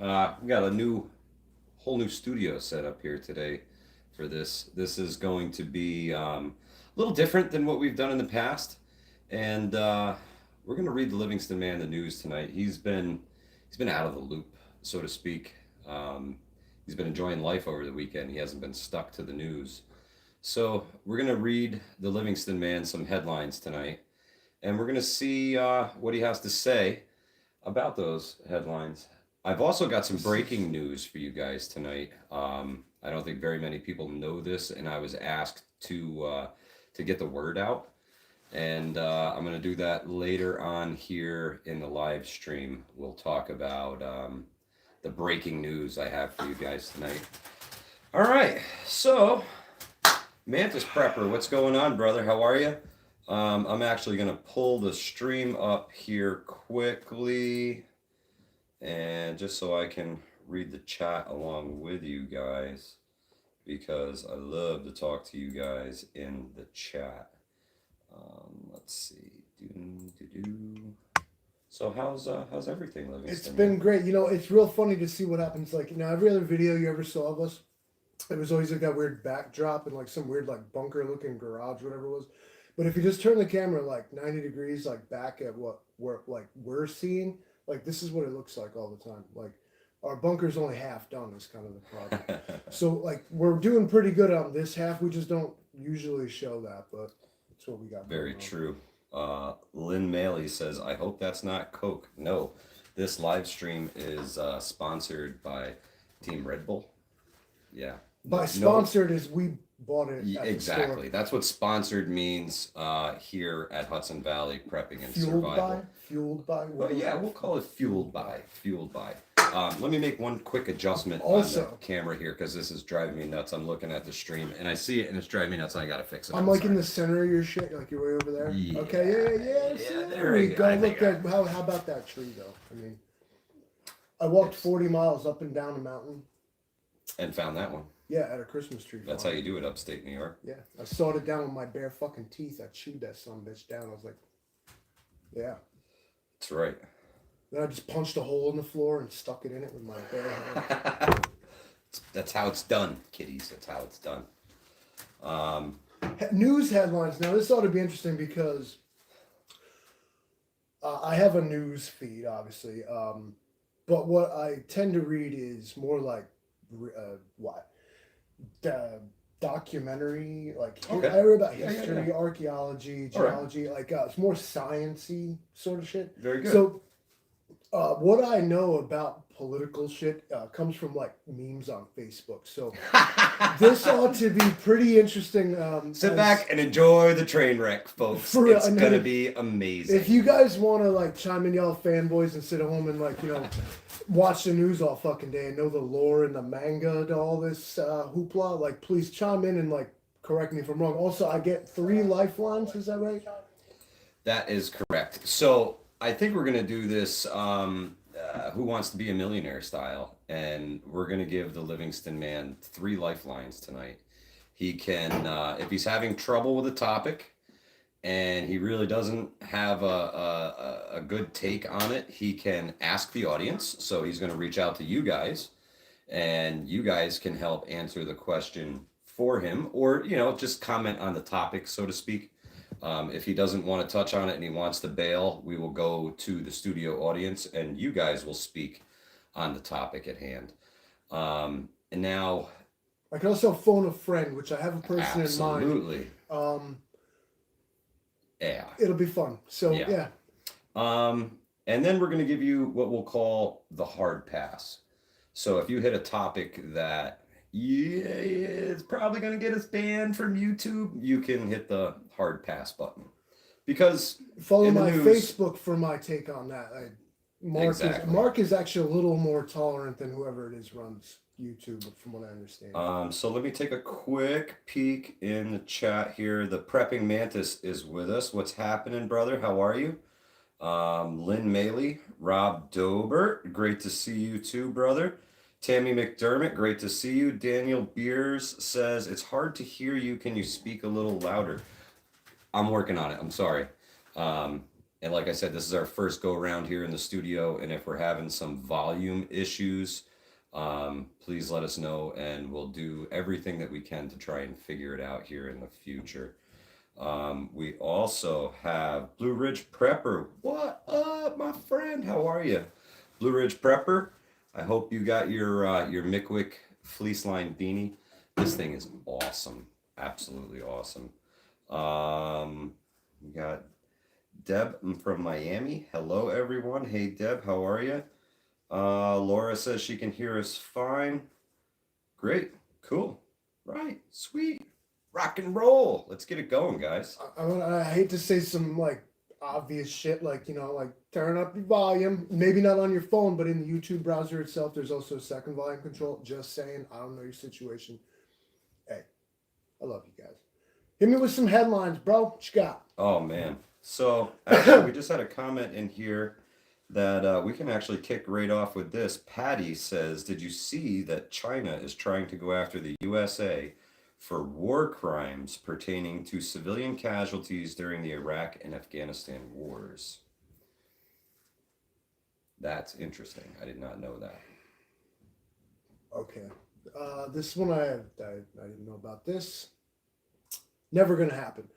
We got a whole new studio set up here today for this. This is going to be a little different than what we've done in the past, and we're going to read the Livingston Man the news tonight. He's been out of the loop, so to speak. Um, he's been enjoying life over the weekend. He hasn't been stuck to the news. So we're going to read the Livingston Man some headlines tonight, and we're going to see what he has to say about those headlines. I've also got some breaking news for you guys tonight. I don't think very many people know this, and I was asked to get the word out, and I'm going to do that later on here in the live stream. We'll talk about the breaking news I have for you guys tonight. All right, so Mantis Prepper, what's going on, brother? How are you? I'm actually going to pull the stream up here quickly, and just so I can read the chat along with you guys, because I love to talk to you guys in the chat. Let's see. So how's everything, Livingston? It's been great. You know, it's real funny to see what happens. Like, now, every other video you ever saw of us, it was always like that weird backdrop and like some weird like bunker looking garage, whatever it was. But if you just turn the camera like 90 degrees like back at what we're seeing, like this is what it looks like all the time. Like our bunker's only half done is kind of the problem. So like we're doing pretty good on this half. We just don't usually show that, but that's what we got. Very true. Lynn Maley says, I hope that's not Coke. No, this live stream is sponsored by Team Red Bull. Yeah. By sponsored is we bought it at exactly. the store. That's what sponsored means here at Hudson Valley Prepping and Fueled Survival. Fueled by? Well, yeah, we'll call it fueled by. Fueled by. Let me make one quick adjustment Also, on the camera here, because this is driving me nuts. I'm looking at the stream and I see it and it's driving me nuts and I gotta fix it. I'm like in the center of your shit, like you're way over there. Yeah, Okay, yeah. There we go. Look at how about that tree though? I mean, I walked 40 miles up and down a mountain. And found that one. Yeah, at a Christmas tree. That's how you do it, upstate New York. Yeah, I sawed it down with my bare fucking teeth. I chewed that son of a bitch down. I was like, yeah. That's right. Then I just punched a hole in the floor and stuck it in it with my bare hand. That's how it's done, kiddies. That's how it's done. News headlines. Now, this ought to be interesting because I have a news feed, obviously. But what I tend to read is more like documentary, like okay. I read about history, archaeology, geology, like it's more sciencey sort of shit. Very good. So what I know about political shit comes from like memes on Facebook. So this ought to be pretty interesting. Sit back and enjoy the train wreck, folks. It's going to be amazing. If you guys want to like chime in, y'all fanboys, and sit at home and like, you know, watch the news all fucking day and know the lore and the manga to all this hoopla, like please chime in and like correct me if I'm wrong. Also, I get 3 lifelines. Is that right? That is correct. So I think we're going to do this Who Wants to Be a Millionaire style, and we're going to give the Livingston Man 3 lifelines tonight. He can, if he's having trouble with a topic and he really doesn't have a good take on it, he can ask the audience. So he's going to reach out to you guys, and you guys can help answer the question for him, or, you know, just comment on the topic, so to speak. If he doesn't want to touch on it and he wants to bail, we will go to the studio audience and you guys will speak on the topic at hand. And now I can also phone a friend, which I have a person in mind. Absolutely. Yeah. It'll be fun. So yeah. And then we're going to give you what we'll call the hard pass. So if you hit a topic that it's probably going to get us banned from YouTube, you can hit the hard pass button. Because follow my Facebook for my take on that. Mark is actually a little more tolerant than whoever it is runs YouTube, from what I understand. So let me take a quick peek in the chat here. The Prepping Mantis is with us. What's happening, brother? How are you? Lynn Maley, Rob Dobert, great to see you too, brother. Tammy McDermott, great to see you. Daniel Beers says, it's hard to hear you. Can you speak a little louder? I'm working on it. I'm sorry. And like I said, this is our first go around here in the studio. And if we're having some volume issues, please let us know and we'll do everything that we can to try and figure it out here in the future. We also have Blue Ridge Prepper. What up, my friend? How are you? Blue Ridge Prepper. I hope you got your Mickwick fleece line beanie. This thing is awesome. Absolutely awesome. We got Deb from Miami. Hello, everyone. Hey, Deb, how are you? Laura says she can hear us fine. Great. Cool. Right. Sweet. Rock and roll. Let's get it going, guys. I hate to say some like obvious shit, like like turn up your volume. Maybe not on your phone, but in the YouTube browser itself, there's also a second volume control. Just saying. I don't know your situation. Hey, I love you guys. Hit me with some headlines, bro. What you got? Oh, man. So, actually, we just had a comment in here that we can actually kick right off with this. Patty says, did you see that China is trying to go after the USA for war crimes pertaining to civilian casualties during the Iraq and Afghanistan wars? That's interesting. I did not know that. Okay. This one I didn't know about this. Never gonna happen.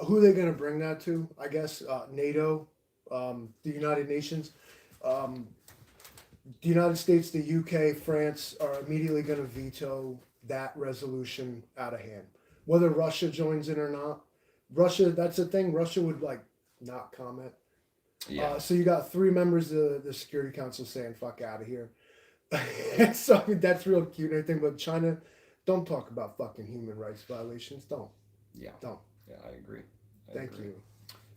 Who are they gonna bring that to? I guess NATO, the United Nations, the United States, the UK, France are immediately gonna veto that resolution out of hand. Whether Russia joins in or not, Russia. That's the thing. Russia would like not comment. Yeah. So you got three members of the Security Council saying "fuck out of here." So I mean that's real cute and everything, but China, don't talk about fucking human rights violations. Don't. Yeah. Don't. Yeah, I agree. Thank you.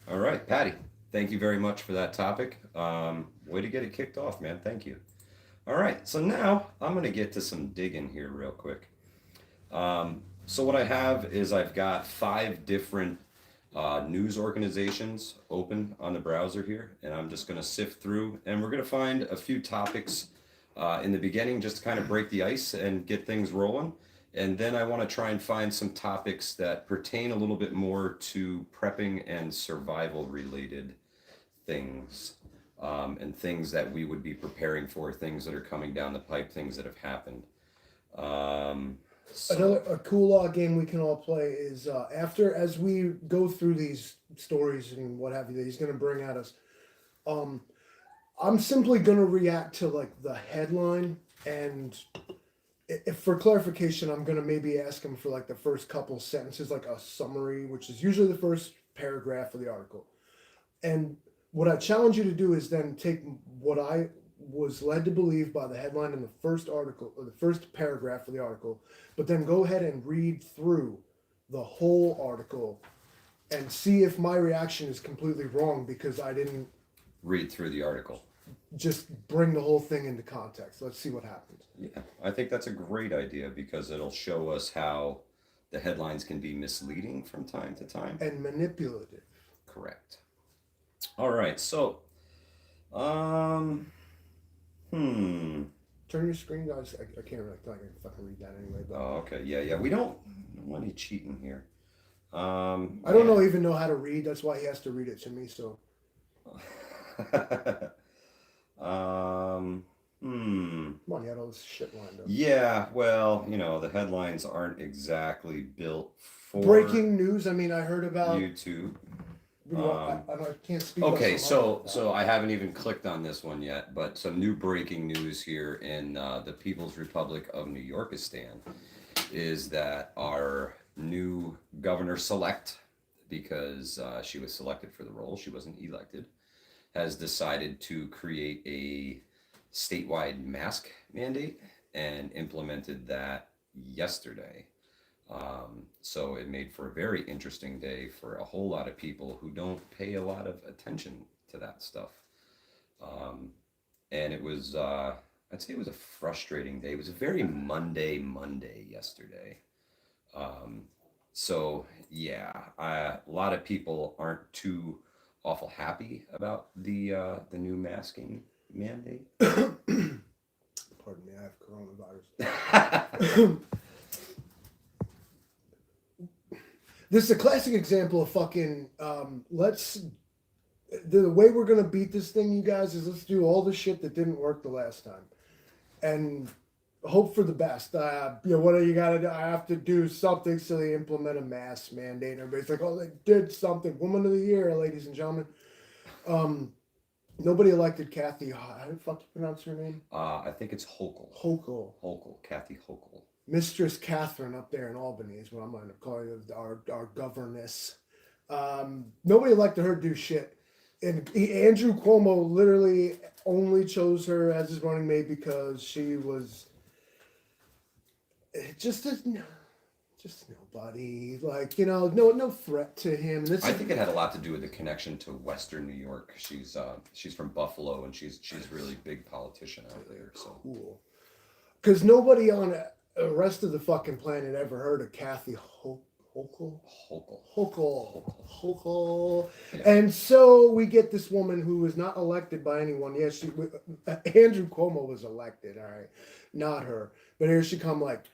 All right, Patty. Thank you very much for that topic. Way to get it kicked off, man. Thank you. All right, so now I'm going to get to some digging here real quick. So what I have is I've got 5 different news organizations open on the browser here, and I'm just going to sift through, and we're going to find a few topics in the beginning just to kind of break the ice and get things rolling. And then I want to try and find some topics that pertain a little bit more to prepping and survival related things, and things that we would be preparing for, things that are coming down the pipe, things that have happened. Another a cool game we can all play is as we go through these stories and what have you that he's going to bring at us. I'm simply going to react to like the headline, and if for clarification, I'm going to maybe ask him for like the first couple sentences, like a summary, which is usually the first paragraph of the article. And what I challenge you to do is then take what I was led to believe by the headline in the first article or the first paragraph of the article, but then go ahead and read through the whole article and see if my reaction is completely wrong because I didn't read through the article. Just bring the whole thing into context. Let's see what happens. Yeah, I think that's a great idea because it'll show us how the headlines can be misleading from time to time. And manipulative. Correct. All right, so, Turn your screen, guys. I can't really I can fucking read that anyway. But oh, okay, yeah, we don't want any cheating here. I don't even know how to read. That's why he has to read it to me. So. Come on, you had all this shit lined up. Yeah, well, the headlines aren't exactly built for breaking news. I mean, I heard about YouTube. I can't speak. Okay, so I haven't even clicked on this one yet, but some new breaking news here in the People's Republic of New Yorkistan is that our new governor-select, because she was selected for the role, she wasn't elected, has decided to create a statewide mask mandate and implemented that yesterday. So it made for a very interesting day for a whole lot of people who don't pay a lot of attention to that stuff. And it was, I'd say it was a frustrating day. It was a very Monday yesterday. So yeah, a lot of people aren't too awful happy about the new masking mandate. Pardon me, I have coronavirus. This is a classic example of fucking let's The way we're gonna beat this thing, you guys, is let's do all the shit that didn't work the last time, and hope for the best. What do you gotta do? I have to do something so they implement a mask mandate. And everybody's like, oh, they did something. Woman of the year, ladies and gentlemen. Um, Nobody elected Kathy. How the fuck you pronounce her name? I think it's Hochul. Hochul. Hochul, Kathy Hochul. Mistress Catherine up there in Albany is what I'm going to call her, our governess. Nobody elected her to do shit. And Andrew Cuomo literally only chose her as his running mate because she was just nobody. Like, no threat to him. I think it had a lot to do with the connection to Western New York. She's from Buffalo, and she's a really big politician out there. So cool. Because nobody on the rest of the fucking planet ever heard of Kathy Hochul. Yeah. And so we get this woman who was not elected by anyone. Yes, Andrew Cuomo was elected, all right, not her. But here she come like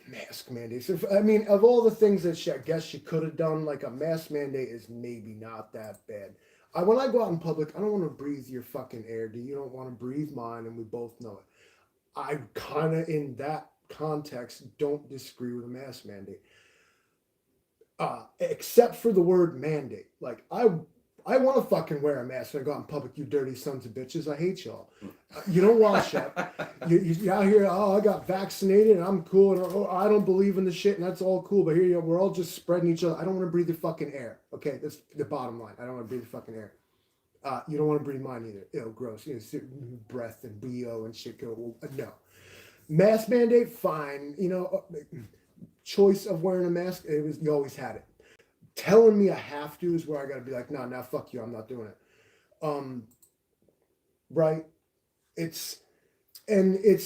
mask mandates. I mean, of all the things that I guess she could have done, like a mask mandate is maybe not that bad. When I go out in public, I don't want to breathe your fucking air. You don't want to breathe mine, and we both know it. I kind of, in that context, don't disagree with a mask mandate. Except for the word mandate. Like, I want to fucking wear a mask when I go out in public, you dirty sons of bitches. I hate y'all. You don't wash up. You're out here, oh, I got vaccinated and I'm cool. And oh, I don't believe in the shit and that's all cool. But here, we're all just spreading each other. I don't want to breathe the fucking air. Okay, that's the bottom line. I don't want to breathe the fucking air. You don't want to breathe mine either. Ew, gross. Breath and BO and shit go. No. Mask mandate, fine. Choice of wearing a mask, you always had it. Telling me I have to is where I got to be like, no, fuck you, I'm not doing it. Right? It's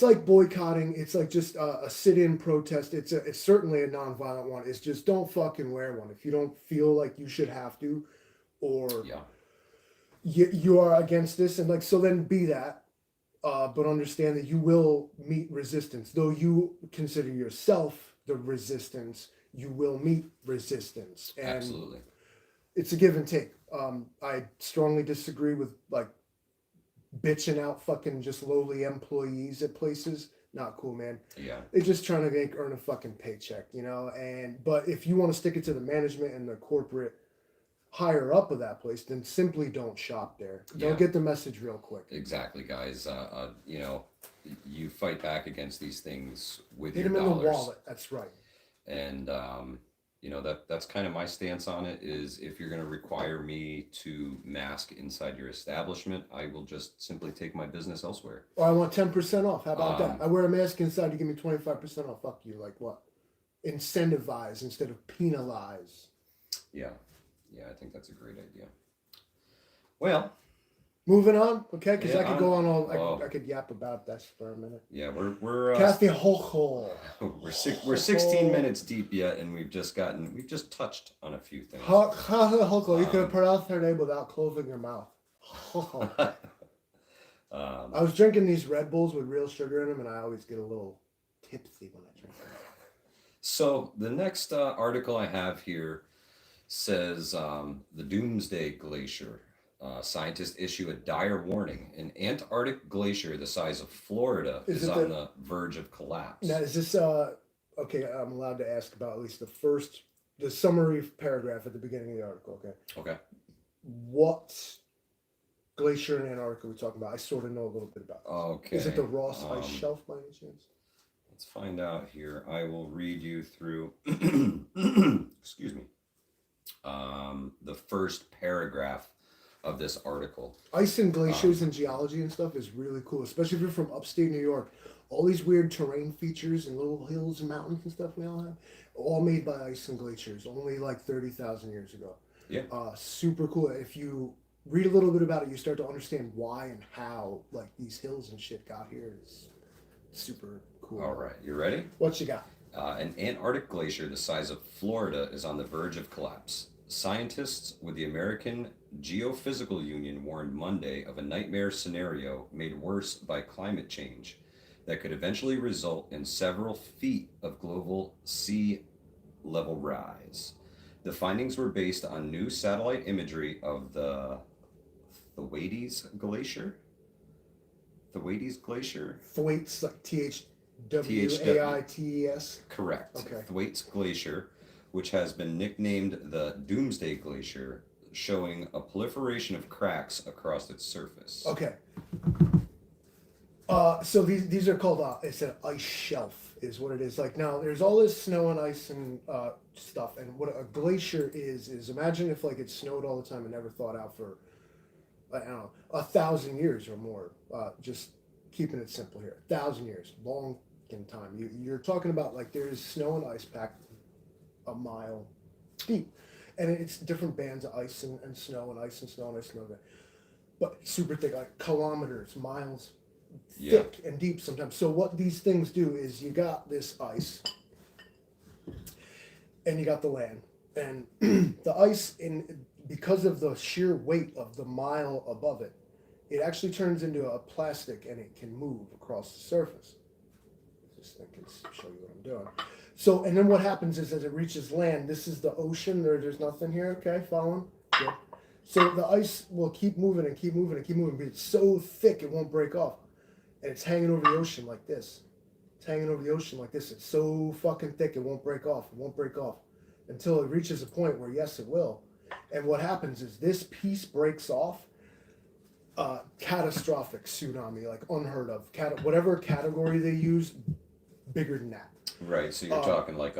like boycotting. It's like just a sit-in protest. It's certainly a non-violent one. It's just don't fucking wear one if you don't feel like you should have to, or yeah. you are against this, and like so then be that. But understand that you will meet resistance. Though you consider yourself the resistance, you will meet resistance. And absolutely. It's a give and take. I strongly disagree with like bitching out fucking just lowly employees at places. Not cool, man. Yeah. They're just trying to earn a fucking paycheck, but if you want to stick it to the management and the corporate higher up of that place, then simply don't shop there. Don't get the message real quick. Exactly, guys. You fight back against these things with Hit your them dollars. in the wallet. That's right. And that's kind of my stance on it. Is if you're going to require me to mask inside your establishment, I will just simply take my business elsewhere. Or I want 10% off. How about that? I wear a mask inside. You give me 25% off. Fuck you. Like what? Incentivize instead of penalize. Yeah. Yeah, I think that's a great idea. Well, moving on, okay? Because yeah, I could go on all. I could yap about this for a minute. Yeah, we're Kathy Hochul. We're 16 minutes deep yet, and we've just touched on a few things. Kathy Hochul. You could pronounce her name without closing your mouth. I was drinking these Red Bulls with real sugar in them, and I always get a little tipsy when I drink them. So the next article I have here says the Doomsday Glacier. Scientists issue a dire warning. An Antarctic glacier the size of Florida is on the verge of collapse. Now, is this okay? I'm allowed to ask about at least the summary paragraph at the beginning of the article. Okay. Okay. What glacier in Antarctica are we talking about? I sort of know a little bit about this. Okay. Is it the Ross Ice Shelf by any chance? Let's find out here. I will read you through. Excuse me. The first paragraph of this article. Ice and glaciers and geology and stuff is really cool, especially if you're from upstate New York. All these weird terrain features and little hills and mountains and stuff we all have, all made by ice and glaciers, only like 30,000 years ago. Yeah. Super cool. If you read a little bit about it, you start to understand why and how like these hills and shit got here. It's super cool. All right, you ready? What you got? An Antarctic glacier the size of Florida is on the verge of collapse. Scientists with the American Geophysical Union warned Monday of a nightmare scenario made worse by climate change that could eventually result in several feet of global sea level rise. The findings were based on new satellite imagery of the Thwaites Glacier. Thwaites Glacier? Thwaites, like THW. Thwaites. Correct. Okay. Thwaites Glacier, which has been nicknamed the Doomsday Glacier, showing a proliferation of cracks across its surface. Okay. So these are called it's an ice shelf is what it is. Like now there's all this snow and ice and stuff, and what a glacier is imagine if like it snowed all the time and never thawed out for I don't know 1,000 years or more. Just keeping it simple here, 1,000 years, long in time. You're talking about like there's snow and ice packed a mile deep, and it's different bands of ice and snow and ice and snow and ice and snow, but super thick, like kilometers, miles. Yeah. Thick and deep sometimes. So what these things do is you got this ice and you got the land, and the ice because of the sheer weight of the mile above it, it actually turns into a plastic and it can move across the surface. This thing can show you what I'm doing. So and then what happens is as it reaches land, this is the ocean. There's nothing here. Okay, following? Good. So the ice will keep moving and keep moving and keep moving, but it's so thick it won't break off. And it's hanging over the ocean like this. It's hanging over the ocean like this. It's so fucking thick it won't break off. It won't break off until it reaches a point where yes, it will. And what happens is this piece breaks off. Catastrophic tsunami, like unheard of. Whatever category they use, bigger than that. Right, so you're talking like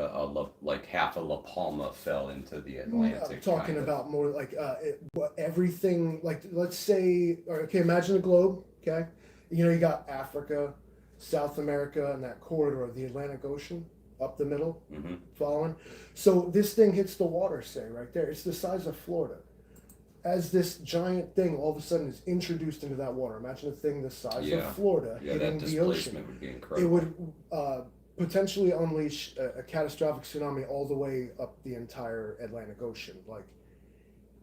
like half a La Palma fell into the Atlantic. I'm talking about more like everything. Like let's say, okay, imagine a globe. Okay. You got Africa, South America, and that corridor of the Atlantic Ocean up the middle, following. So this thing hits the water, say, right there. It's the size of Florida. As this giant thing all of a sudden is introduced into that water, imagine a thing the size of Florida hitting the ocean. Would be incredible. It would potentially unleash a catastrophic tsunami all the way up the entire Atlantic Ocean. Like,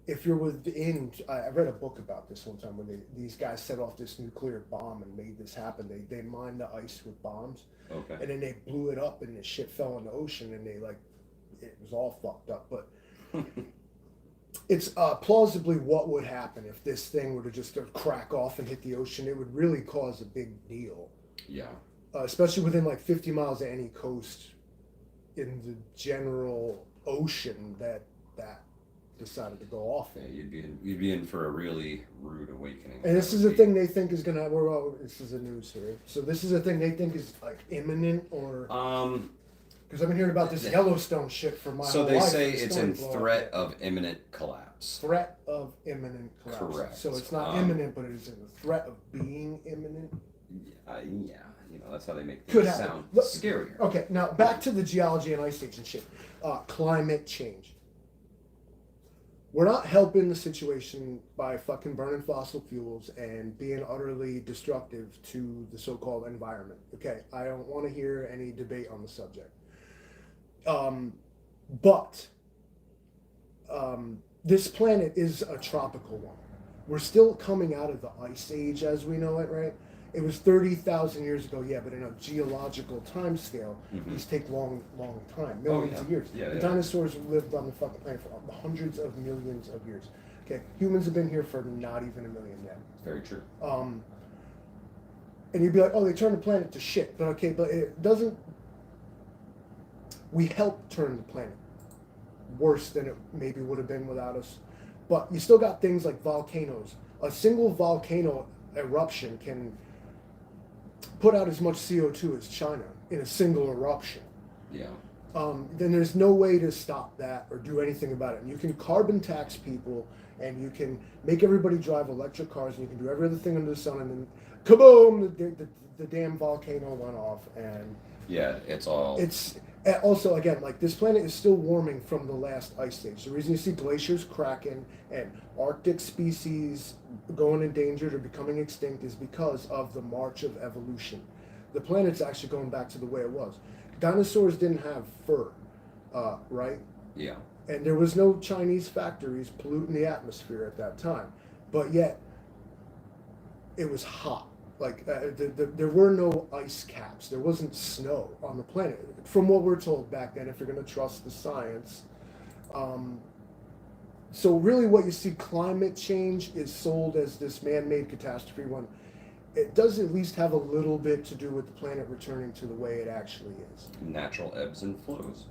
if you're within, I read a book about this one time when these guys set off this nuclear bomb and made this happen. They mined the ice with bombs, Okay. and then they blew it up, and the shit fell in the ocean, and it was all fucked up. But it's plausibly what would happen if this thing were to just crack off and hit the ocean. It would really cause a big deal. Yeah. Especially within like 50 miles of any coast in the general ocean that decided to go off. Yeah, you'd be in for a really rude awakening. And this is a thing they think is gonna. This is the news here. So this is a thing they think is like imminent, or because I've been hearing about this Yellowstone shit for my whole life. So they say it's in threat of imminent collapse. Threat of imminent collapse. Correct. So it's not imminent, but it is in the threat of being imminent. Yeah. That's how they make Could things happen. sound Look, scarier. Okay, now back to the geology and ice age and shit. Climate change. We're not helping the situation by fucking burning fossil fuels and being utterly destructive to the so-called environment. Okay, I don't want to hear any debate on the subject. But this planet is a tropical one. We're still coming out of the ice age as we know it, right? It was 30,000 years ago, yeah, but in a geological time scale, these take long time, millions of years. Yeah, the dinosaurs lived on the fucking planet for hundreds of millions of years. Okay, humans have been here for not even a million yet. Very true. And you'd be like, oh, they turned the planet to shit. But okay, but it doesn't. We helped turn the planet worse than it maybe would have been without us. But you still got things like volcanoes. A single volcano eruption can put out as much CO2 as China in a single eruption. Yeah. Then there's no way to stop that or do anything about it. And you can carbon tax people, and you can make everybody drive electric cars, and you can do every other thing under the sun, and then kaboom, the damn volcano went off. And yeah, it's also, again, like this planet is still warming from the last ice age. The reason you see glaciers cracking and Arctic species going endangered or becoming extinct is because of the march of evolution. The planet's actually going back to the way it was. Dinosaurs didn't have fur, right? Yeah. And there was no Chinese factories polluting the atmosphere at that time. But yet, it was hot. Like, there were no ice caps. There wasn't snow on the planet. From what we're told back then, if you're going to trust the science, Um, so really what you see, climate change is sold as this man-made catastrophe when it does at least have a little bit to do with the planet returning to the way it actually is. Natural ebbs and flows.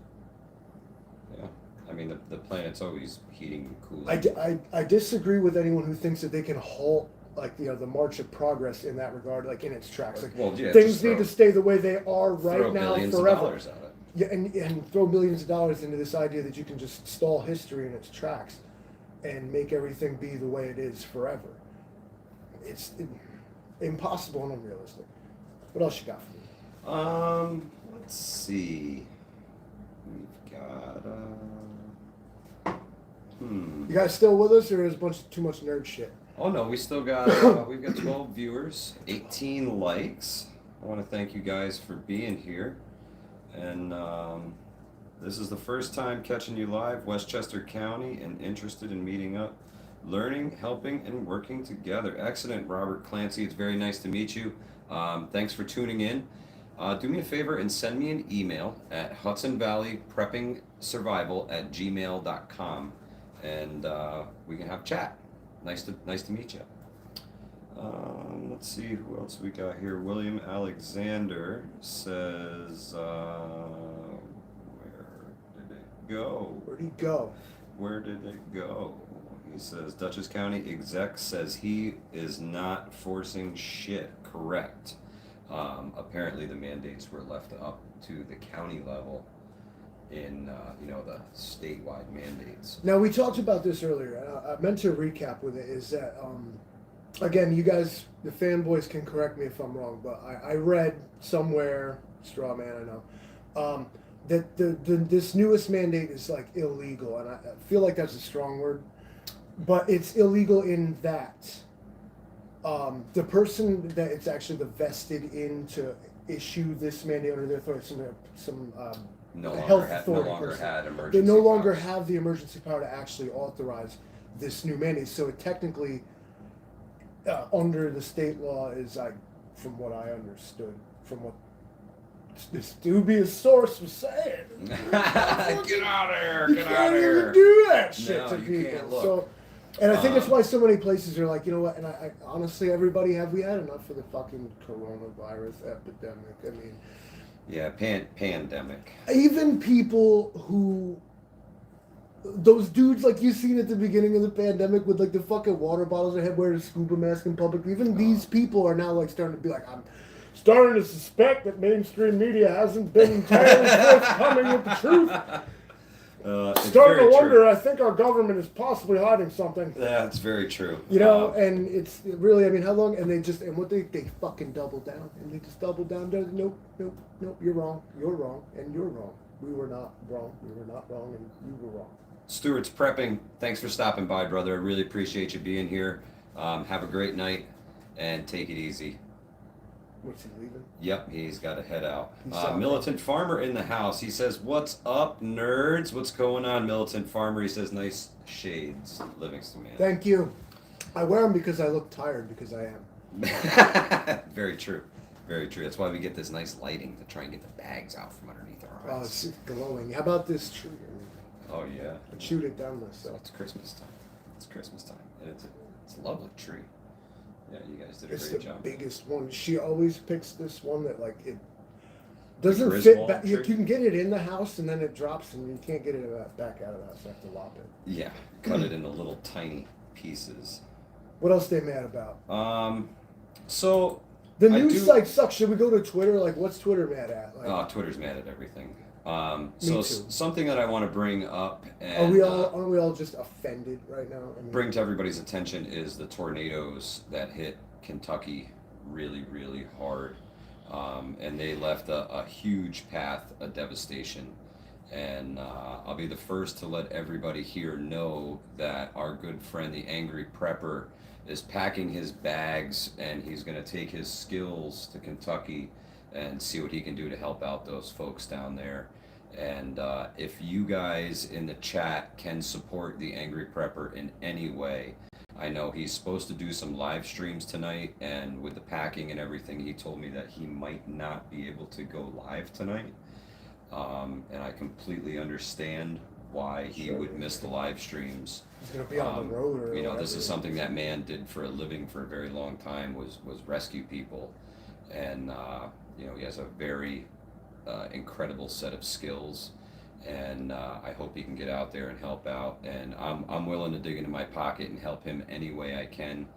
Yeah. I mean, the planet's always heating and cooling. I disagree with anyone who thinks that they can halt like the march of progress in that regard, like in its tracks. Like Well, yeah, things need to stay the way they are right throw now billions forever. of dollars at it. Yeah, and throw billions of dollars into this idea that you can just stall history in its tracks and make everything be the way it is forever. It's impossible and unrealistic. What else you got for me? Let's see. We've got You guys still with us, or is a bunch of too much nerd shit? Oh no, we still got we've got 12 viewers, 18 likes. I want to thank you guys for being here, and this is the first time catching you live, Westchester County, and interested in meeting up, learning, helping, and working together. Excellent, Robert Clancy. It's very nice to meet you. Thanks for tuning in. Do me a favor and send me an email at hudsonvalleypreppingsurvival@gmail.com, and we can have chat. Nice to meet you. Let's see who else we got here. William Alexander says, where did it go? Where'd he go? Where did it go? He says Dutchess County exec says he is not forcing shit. Correct. Apparently the mandates were left up to the county level in the statewide mandates. Now we talked about this earlier. I meant to recap with it. Is that again, you guys, the fanboys, can correct me if I'm wrong, but I read somewhere, straw man, I know, that this newest mandate is like illegal, and I feel like that's a strong word, but it's illegal in that the person that it's actually the vested in to issue this mandate under their authority, some health authority person, had emergency they no longer powers. have the emergency power to actually authorize this new mandate. So it technically, under the state law, is from what I understood, from what this dubious source was saying. Get out of here! You Get can't out of here! even do that shit No, to you people. can't look. So, and I think that's why so many places are like, you know what? And I honestly, everybody, have we had enough of the fucking coronavirus epidemic? I mean, Yeah, pandemic. even people who, those dudes like you seen at the beginning of the pandemic with like the fucking water bottles they had wearing a scuba mask in public, even these people are now like starting to be like, I'm starting to suspect that mainstream media hasn't been entirely forthcoming with the truth. Starting to wonder, I think our government is possibly hiding something. That's very true. You know, and it's really, I mean, how long, and what they fucking double down, and they just double down, nope, you're wrong, and you're wrong. We were not wrong, and you were wrong. Stewart's Prepping, thanks for stopping by, brother. I really appreciate you being here. Have a great night, and take it easy. What's he leaving? Yep, he's got to head out. He's out. Militant Farmer in the house. He says, "What's up, nerds? What's going on, Militant Farmer?" He says, "Nice shades, Livingston Man." Thank you. I wear them because I look tired, because I am. Very true. Very true. That's why we get this nice lighting to try and get the bags out from underneath our Oh, eyes. it's glowing. How about this tree? Oh yeah. I chewed it down So myself. it's Christmas time. It's Christmas time, and it's a lovely tree. Yeah, you guys did a It's great the job. biggest one. She always picks this one that like it doesn't fit Griswold back. You tree? can get it in the house and then it drops and you can't get it back out of the house. You have to lop it. Yeah, cut it into little tiny pieces. What else they mad about? So The I news do- site sucks. Should we go to Twitter? Like, what's Twitter mad at? Like, Twitter's mad at everything. Me So too. something that I want to bring up and aren't we all just offended right now? I mean, bring to everybody's attention is the tornadoes that hit Kentucky really, really hard. And they left a huge path of devastation. And I'll be the first to let everybody here know that our good friend, the Angry Prepper, is packing his bags and he's going to take his skills to Kentucky and see what he can do to help out those folks down there. And if you guys in the chat can support the Angry Prepper in any way, I know he's supposed to do some live streams tonight, and with the packing and everything, he told me that he might not be able to go live tonight. And I completely understand why he Sure. would miss the live streams. He's gonna be on the road, or You know, whatever. this is something that man did for a living for a very long time, was rescue people, and you know, he has a very incredible set of skills, and I hope he can get out there and help out. And I'm willing to dig into my pocket and help him any way I can,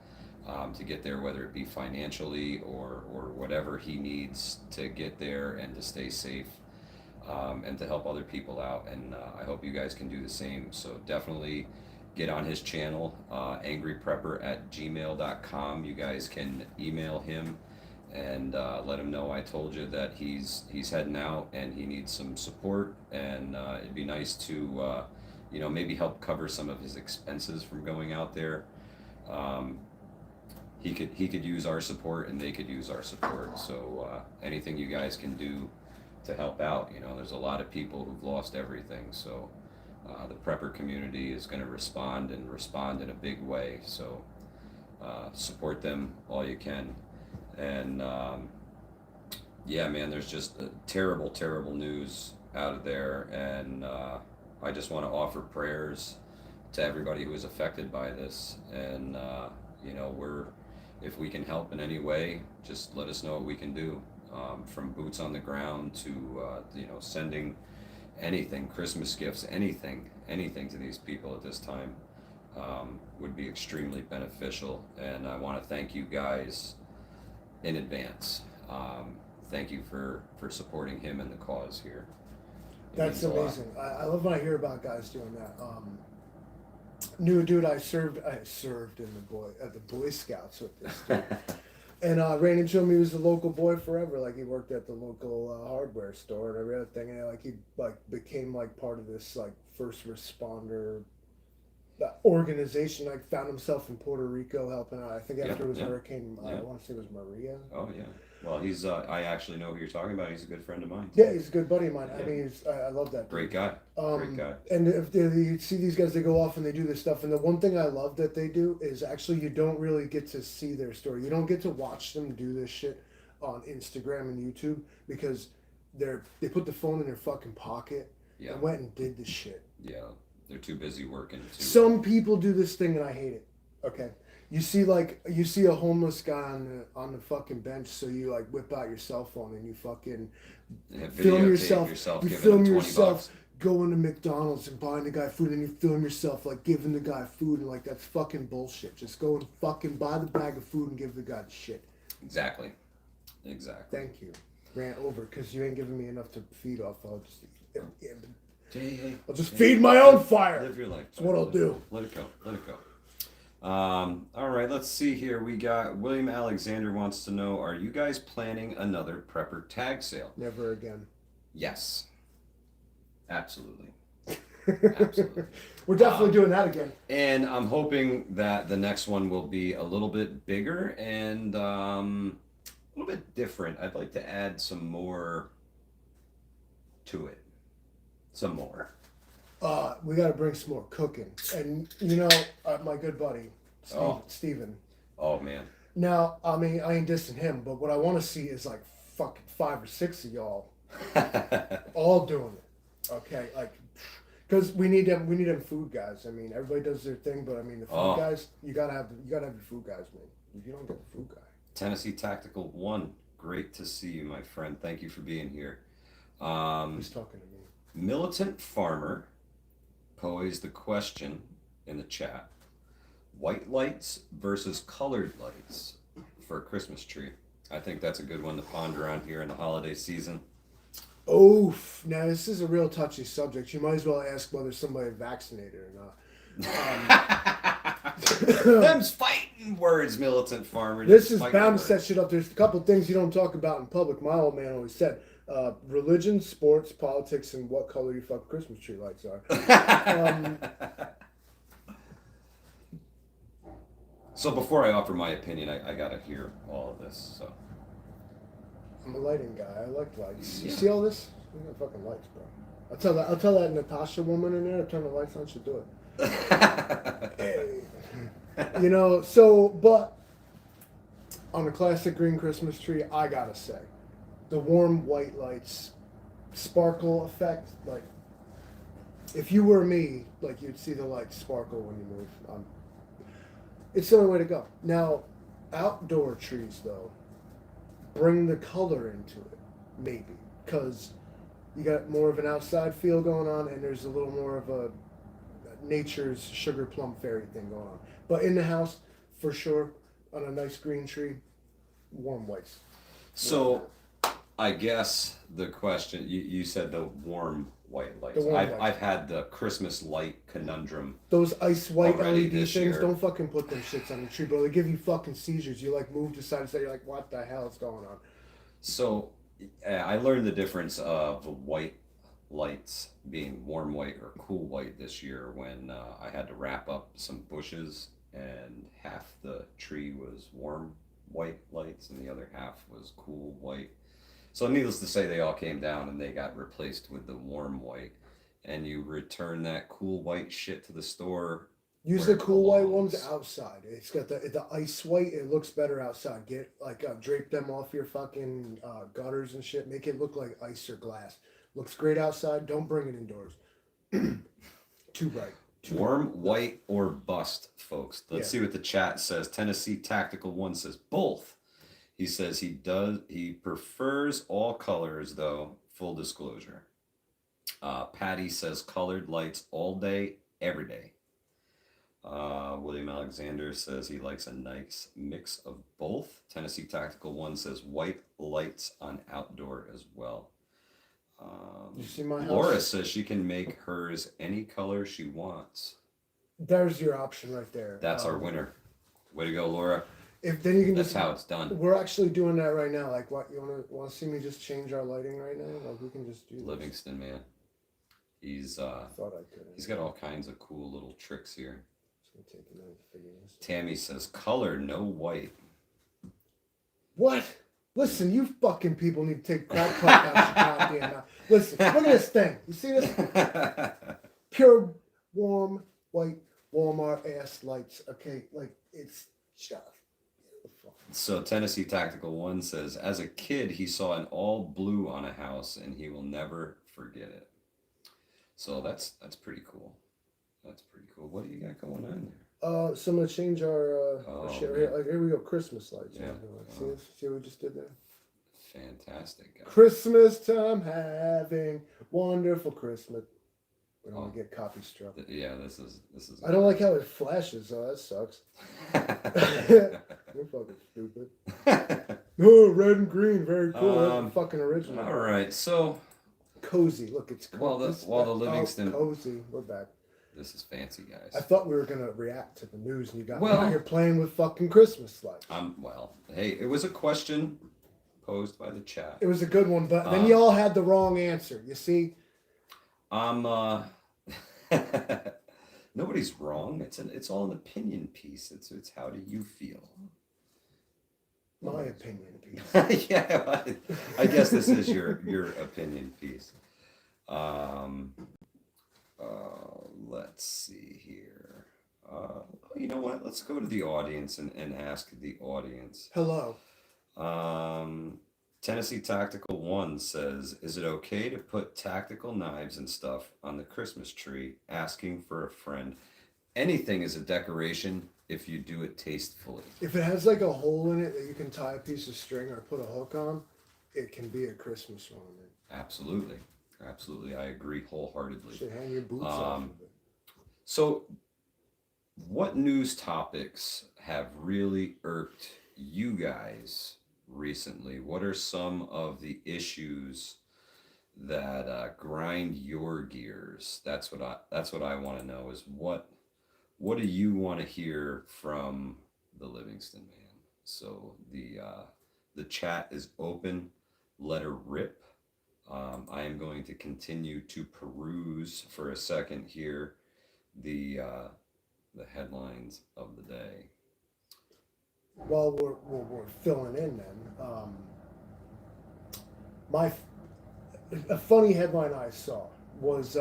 to get there, whether it be financially or whatever he needs to get there and to stay safe, and to help other people out. And I hope you guys can do the same. So definitely get on his channel, angryprepper@gmail.com. You guys can email him and let him know I told you that he's heading out and he needs some support. And it'd be nice to you know, maybe help cover some of his expenses from going out there. Um, he could use our support, and they could use our support. So anything you guys can do to help out. You know, there's a lot of people who've lost everything. So the prepper community is going to respond in a big way. So support them all you can. And yeah, man, there's just terrible, terrible news out of there. And I just want to offer prayers to everybody who is affected by this. And you know, if we can help in any way, just let us know what we can do. From boots on the ground to you know, sending anything, Christmas gifts, anything to these people at this time would be extremely beneficial. And I want to thank you guys in advance. Thank you for supporting him and the cause here. That's amazing. I love when I hear about guys doing that. Knew a dude I served in the Boy Scouts with this dude. And ran into him. He was a local boy forever. Like, he worked at the local hardware store and every other thing. And he became like part of this like first responder organization. Like, found himself in Puerto Rico helping out. I think after it was Hurricane, I want to say it was Maria. Oh yeah. Well, he's I actually know who you're talking about. He's a good friend of mine. Yeah, he's a good buddy of mine. Yeah. I mean, I love that dude. Great guy. Great guy. And if you see these guys, they go off and they do this stuff. And the one thing I love that they do is actually you don't really get to see their story. You don't get to watch them do this shit on Instagram and YouTube because they put the phone in their fucking pocket and went and did the shit. Yeah, they're too busy working. Some people do this thing and I hate it. Okay. You see a homeless guy on the fucking bench, so you like whip out your cell phone and you fucking film yourself. You film yourself going to McDonald's and buying the guy food, and you film yourself like giving the guy food, and like that's fucking bullshit. Just go and fucking buy the bag of food and give the guy the shit. Exactly. Thank you. Rant over because you ain't giving me enough to feed off. I'll just feed my own fire. Live your life. That's what I'll do. Let it go. All right, let's see here. We got William Alexander wants to know, are you guys planning another prepper tag sale? Never again. Yes. Absolutely. We're definitely doing that again. And I'm hoping that the next one will be a little bit bigger and a little bit different. I'd like to add some more to it. Some more. We got to bring some more cooking. And, you know, my good buddy, Steven. Oh, man. Now, I mean, I ain't dissing him, but what I want to see is like fucking 5 or 6 of y'all all doing it. Okay? Like, because we need them food guys. I mean, everybody does their thing, but I mean, the food guys, you gotta have your food guys, man. If you don't get the food guy. Tennessee Tactical 1. Great to see you, my friend. Thank you for being here. Who's talking to me? Militant Farmer posed the question in the chat: white lights versus colored lights for a Christmas tree. I think that's a good one to ponder on here in the holiday season. Oh, now this is a real touchy subject. You might as well ask whether somebody vaccinated or not. Them's fighting words, Militant Farmer. This is bound to set shit up. There's a couple things you don't talk about in public. My old man always said, religion, sports, politics, and what color you fuck Christmas tree lights are. So before I offer my opinion, I gotta hear all of this. So I'm a lighting guy. I like lights. You see all this? We got fucking lights, bro. I'll tell that Natasha woman in there to turn the lights on. She'll do it. Hey. You know, but on a classic green Christmas tree, I gotta say, the warm white lights, sparkle effect, like, If you were me, like you'd see the lights sparkle when you move. It's the only way to go. Now, outdoor trees though, bring the color into it, maybe, because you got more of an outside feel going on, and there's a little more of a nature's sugar plum fairy thing going on. But in the house, for sure, on a nice green tree, warm whites. So, I guess the question you said the warm white lights. The warm I've whites. I've had the Christmas light conundrum. Those ice white Already LED this things, year. don't fucking put them shits on the tree, bro. They give you fucking seizures. You like move to side to side. You're like, what the hell is going on? So, I learned the difference of the white lights being warm white or cool white this year when I had to wrap up some bushes and half the tree was warm white lights and the other half was cool white. So, needless to say, they all came down and they got replaced with the warm white. And you return that cool white shit to the store. Use where the it cool white ones belongs. outside. It's got the ice white. It looks better outside. Get like drape them off your fucking gutters and shit. Make it look like ice or glass. Looks great outside. Don't bring it indoors. Too bright. Too Warm, white, or bust, folks. Let's Yeah. see what the chat says. Tennessee Tactical One says both. He says he prefers all colors though. Full disclosure. Patty says colored lights all day, every day. William Alexander says he likes a nice mix of both. Tennessee Tactical One says white lights on outdoor as well. You see my house? Laura says she can make hers any color she wants. There's your option right there. That's our winner. Way to go, Laura. If then you can That's just. how it's done. We're actually doing that right now. Like, what you want to see me just change our lighting right now? Like, we can just do. This. Livingston Man. He's I thought I could. he's got all kinds of cool little tricks here. It's gonna take a minute to figure this. Tammy says color, no white. What? Listen, you fucking people need to take crack pipe out your goddamn mouth. Listen, look at this thing. You see this? Pure, warm, white, Walmart ass lights. Okay, like it's just beautiful. So Tennessee Tactical One says, as a kid, he saw an all blue on a house, and he will never forget it. So that's pretty cool. That's pretty cool. What do you got going on there? So I'm gonna change our Oh, shit. man. Like here we go, Christmas lights. Yeah. See this? See what we just did there? Fantastic, guys. Christmas time having wonderful Christmas. We don't want to get copy struck. Yeah, this is. I don't like how it flashes, so that sucks. You're fucking stupid. Oh, red and green, very cool. That's fucking original. All right, so Cozy. Look, it's cozy. while the Livingston. Cozy. We're back. This is fancy, guys. I thought we were gonna react to the news, and you got Well- out here playing with fucking Christmas lights. Well, hey, it was a question posed by the chat. It was a good one, but then y'all had the wrong answer. You see, Nobody's wrong. It's all an opinion piece. It's how do you feel? my opinion piece. Yeah, I guess this is your opinion piece. Let's see here. You know what? Let's go to the audience and ask the audience. Hello. Tennessee Tactical One says, is it okay to put tactical knives and stuff on the Christmas tree? Asking for a friend. Anything is a decoration if you do it tastefully. If it has like a hole in it that you can tie a piece of string or put a hook on, it can be a Christmas ornament. Absolutely. Absolutely. I agree wholeheartedly. You should hang your boots off of it. So, what news topics have really irked you guys recently? What are some of the issues that grind your gears? That's what I want to know. Is what do you want to hear from the Livingston Man? So the chat is open. Let her rip. I am going to continue to peruse for a second here the headlines of the day. While we're filling in, then a funny headline I saw was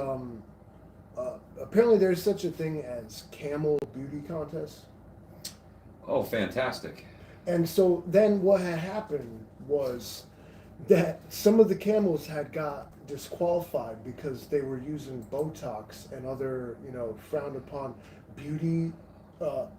apparently there's such a thing as camel beauty contests. Oh, fantastic. And so then what had happened was that some of the camels had got disqualified because they were using Botox and other, frowned upon beauty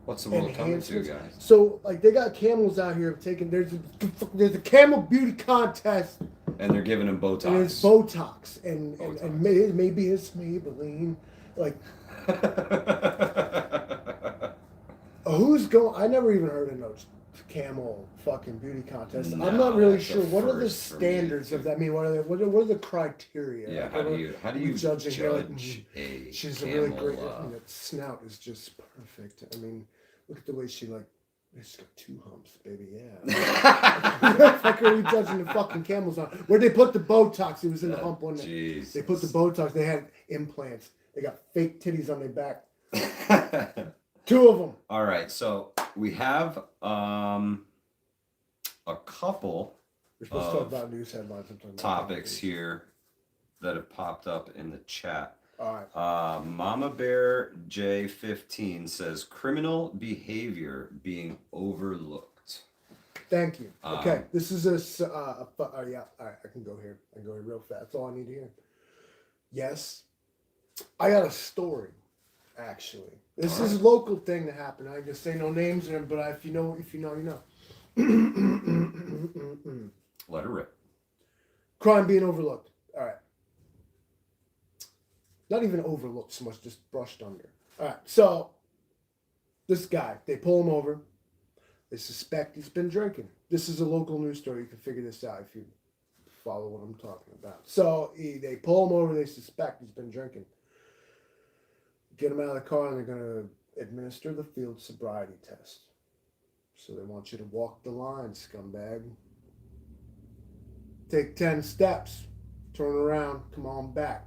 What's the world coming to, enhancements. guys? So, like, they got camels out here taking. There's a camel beauty contest, And they're giving him and it's Botox. Botox, and Botox. maybe it's Maybelline. Like, who's going? I never even heard of no camel fucking beauty contest. No, I'm not really that's sure a what are the first for me, standards of too. that. I mean, what are the criteria? Yeah, Like, how do you judge judge it? You're like, a she's a camel? really great. That snout is just perfect. I mean, look at the way she like. She's got 2 humps, baby. Yeah. What the fuck are we judging the fucking camels on? Where'd they put the Botox? It was in the hump one day. Jesus. They put the Botox. They had implants. They got fake titties on their back. 2 of them. All right, so we have a couple We're supposed to talk about news headlines. topics here that have popped up in the chat. All right. Mama Bear J15 says criminal behavior being overlooked. Thank you. Okay, this is yeah. All right, I can go here. I can go here real fast. That's all I need to hear. Yes, I got a story. Actually, this is a local thing that happened. I just say no names, but if you know, you know. Let her rip. Crime being overlooked. All right. Not even overlooked so much, just brushed under. All right, so this guy, they pull him over. They suspect he's been drinking. This is a local news story. You can figure this out if you follow what I'm talking about. So they pull him over. They suspect he's been drinking. Get him out of the car, and they're going to administer the field sobriety test. So they want you to walk the line, scumbag. Take 10 steps. Turn around. Come on back.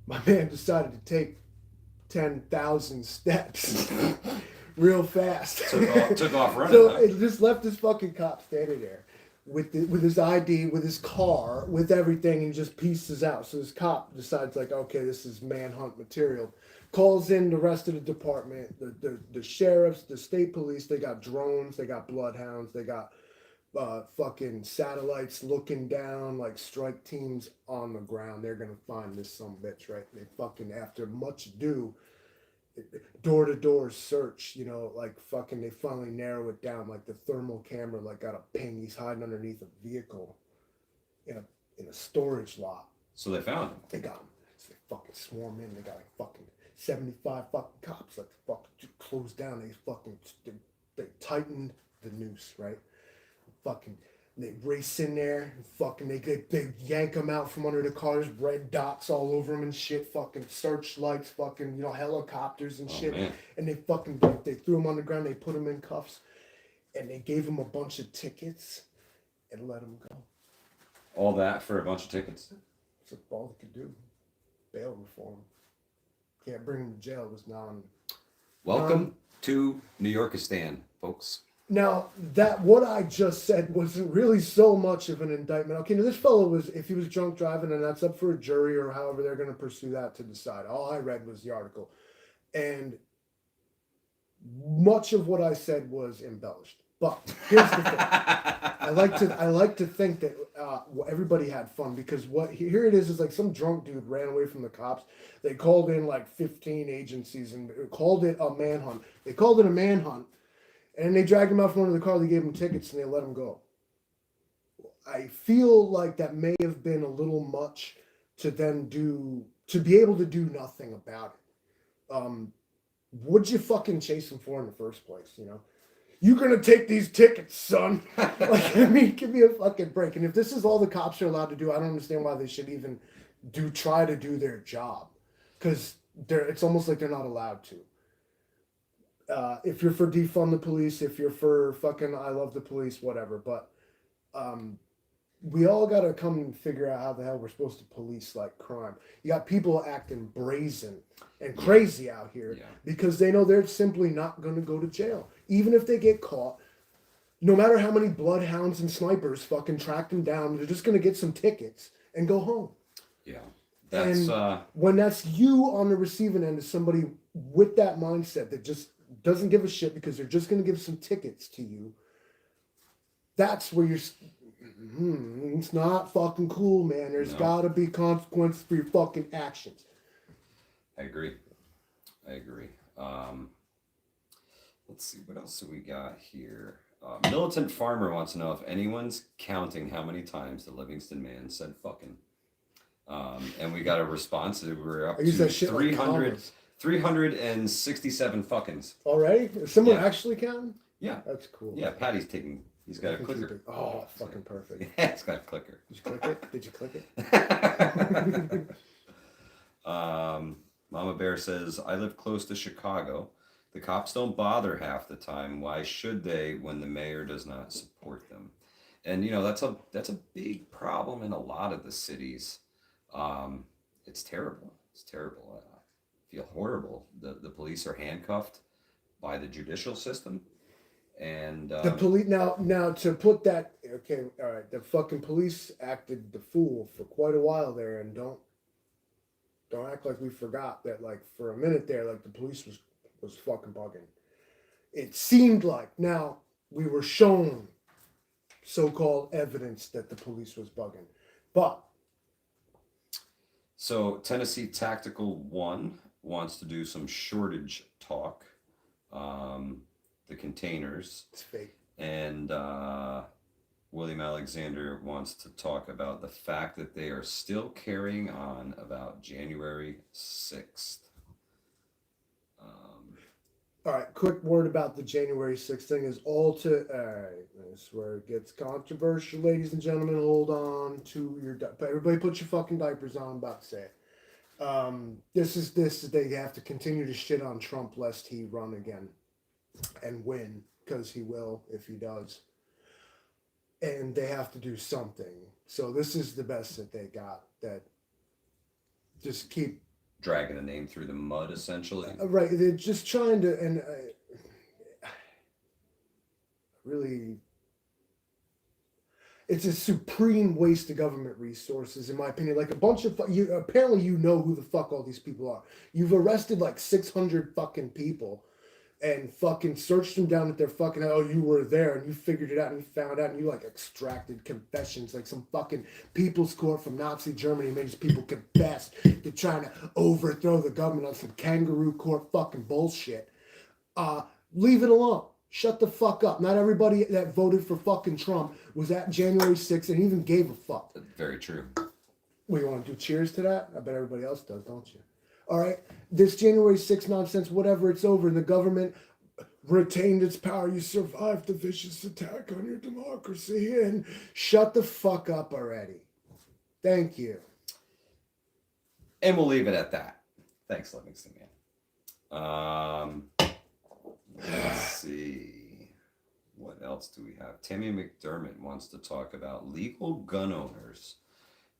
My man decided to take 10,000 steps real fast. Took off running. So it just left this fucking cop standing there with his ID, with his car, with everything, and just pieces out. So this cop decides, like, okay, this is manhunt material. Calls in the rest of the department, the sheriffs, the state police. They got drones, they got bloodhounds, they got fucking satellites looking down, like strike teams on the ground. They're gonna find this some bitch, right? They fucking, after much ado, door to door search, like fucking, they finally narrow it down. Like the thermal camera, like got a ping. He's hiding underneath a vehicle in a storage lot. So they found him. They got him. So they fucking swarm in. They got like fucking 75 fucking cops. Like fucking closed down. They tightened the noose, right? Fucking, they race in there and fucking they yank them out from under the cars, red dots all over them and shit, fucking searchlights, fucking helicopters and shit. Man. And they threw them on the ground, they put them in cuffs, and they gave them a bunch of tickets and let them go. All that for a bunch of tickets. That's all they could do. Bail reform. Can't bring them to jail. It was Welcome to New Yorkistan, folks. Now, what I just said wasn't really so much of an indictment. Okay, now this fellow was, if he was drunk driving, and that's up for a jury or however they're going to pursue that to decide. All I read was the article. And much of what I said was embellished. But here's the thing. I like to think that everybody had fun, because here it is like some drunk dude ran away from the cops. They called in like 15 agencies and called it a manhunt. They called it a manhunt. And they dragged him out from under the car. They gave him tickets and they let him go. I feel like that may have been a little much to be able to do nothing about it. What'd you fucking chase him for in the first place? You're gonna take these tickets, son. Like, I mean, give me a fucking break. And if this is all the cops are allowed to do, I don't understand why they should even try to do their job, because it's almost like they're not allowed to. If you're for defund the police, if you're for fucking I love the police, whatever. But we all got to come and figure out how the hell we're supposed to police like crime. You got people acting brazen and crazy out here because they know they're simply not going to go to jail. Even if they get caught, no matter how many bloodhounds and snipers fucking track them down, they're just going to get some tickets and go home. Yeah. That's when that's you on the receiving end, is somebody with that mindset that just doesn't give a shit because they're just going to give some tickets to you. That's where It's not fucking cool, man. There's No, gotta be consequences for your fucking actions. I agree. I agree. Let's see, what else do we got here? Militant Farmer wants to know if anyone's counting how many times the Livingston Man said fucking. And we got a response. We're I up use to that shit like 300, commas. 367 fuckings. Already? Is someone Yeah. actually counting? Yeah. That's cool. Yeah, Patty's taking, he's got a I can keep clicker. it. Oh, fucking perfect. Yeah, it's got a clicker. Did you click it? Did you click it? Mama Bear says, I live close to Chicago. The cops don't bother half the time. Why should they when the mayor does not support them? And you know that's a big problem in a lot of the cities. It's terrible. It's terrible. I feel horrible. The police are handcuffed by the judicial system, and The police now to put that okay, all right. The fucking police acted the fool for quite a while there, and don't act like we forgot that. Like for a minute there, like the police was fucking bugging. It seemed like now we were shown so-called evidence that the police was bugging, but so Tennessee Tactical One wants to do some shortage talk. The containers. it's fake. And William Alexander wants to talk about the fact that they are still carrying on about January 6th. All right, quick word about the January 6th thing is all to. All right, this is where it gets controversial, ladies and gentlemen. Hold on to your. Everybody put your fucking diapers on. I'm about to say it. This. They have to continue to shit on Trump lest he run again and win, because he will if he does. And they have to do something. So this is the best that they got. That just keep Dragging the name through the mud, essentially. right. They're just trying to, and really, it's a supreme waste of government resources, in my opinion. Like a bunch of you. Apparently, you know who the fuck all these people are. You've arrested like 600 fucking people, and fucking searched them down at their fucking. Oh, you were there, and you figured it out, and you found out, and you like extracted confessions, like some fucking People's Court from Nazi Germany made these people confess to trying to overthrow the government on some kangaroo court fucking bullshit. Leave it alone. Shut the fuck up. Not everybody that voted for fucking Trump was at January 6th and even gave a fuck. Very true. We want to do cheers to that? I bet everybody else does, don't you? All right, this January 6th nonsense, whatever, it's over. And the government retained its power. You survived the vicious attack on your democracy. And shut the fuck up already. Thank you. And we'll leave it at that. Thanks, Livingston Man. Let's see. What else do we have? Tammy McDermott wants to talk about legal gun owners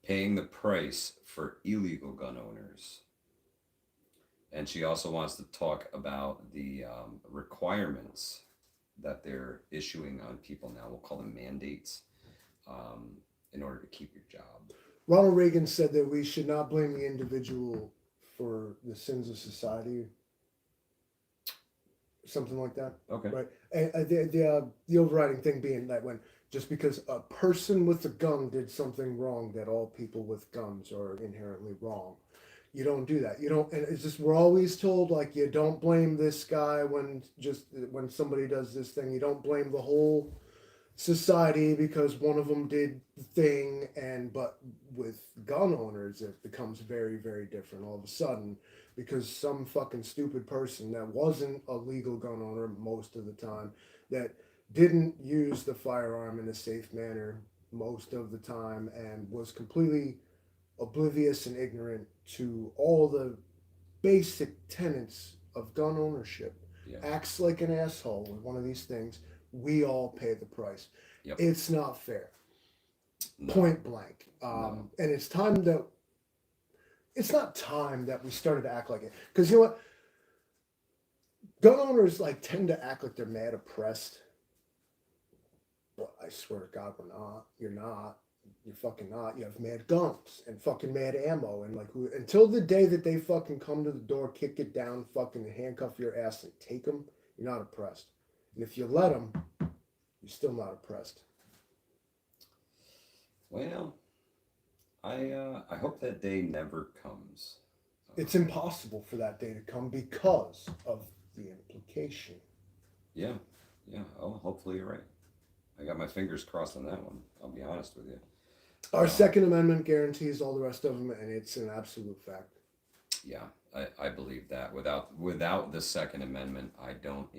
paying the price for illegal gun owners. And she also wants to talk about the requirements that they're issuing on people now. We'll call them mandates in order to keep your job. Ronald Reagan said that we should not blame the individual for the sins of society. Something like that. Okay. Right. And the overriding thing being that when just because a person with a gun did something wrong, that all people with guns are inherently wrong. You don't do that. You don't, and it's just we're always told like you don't blame this guy when somebody does this thing. You don't blame the whole society because one of them did the thing. But with gun owners, it becomes very, very different all of a sudden because some fucking stupid person that wasn't a legal gun owner most of the time, that didn't use the firearm in a safe manner most of the time, and was completely oblivious and ignorant to all the basic tenets of gun ownership, acts like an asshole with one of these things, we all pay the price. Yep. It's not fair. No. Point blank. No. And it's not time that we started to act like it. Because you know what? Gun owners like tend to act like they're mad oppressed. But I swear to God, we're not. You're not. You're fucking not. You have mad guns and fucking mad ammo, and like until the day that they fucking come to the door, kick it down, fucking handcuff your ass and take them, you're not oppressed. And if you let them, you're still not oppressed. Well, I hope that day never comes. It's impossible for that day to come because of the implication. Yeah, yeah. Oh, hopefully you're right. I got my fingers crossed on that one. I'll be honest with you. Our Um, Second Amendment guarantees all the rest of them, and it's an absolute fact. yeah, I believe that. Without the Second Amendment, I don't.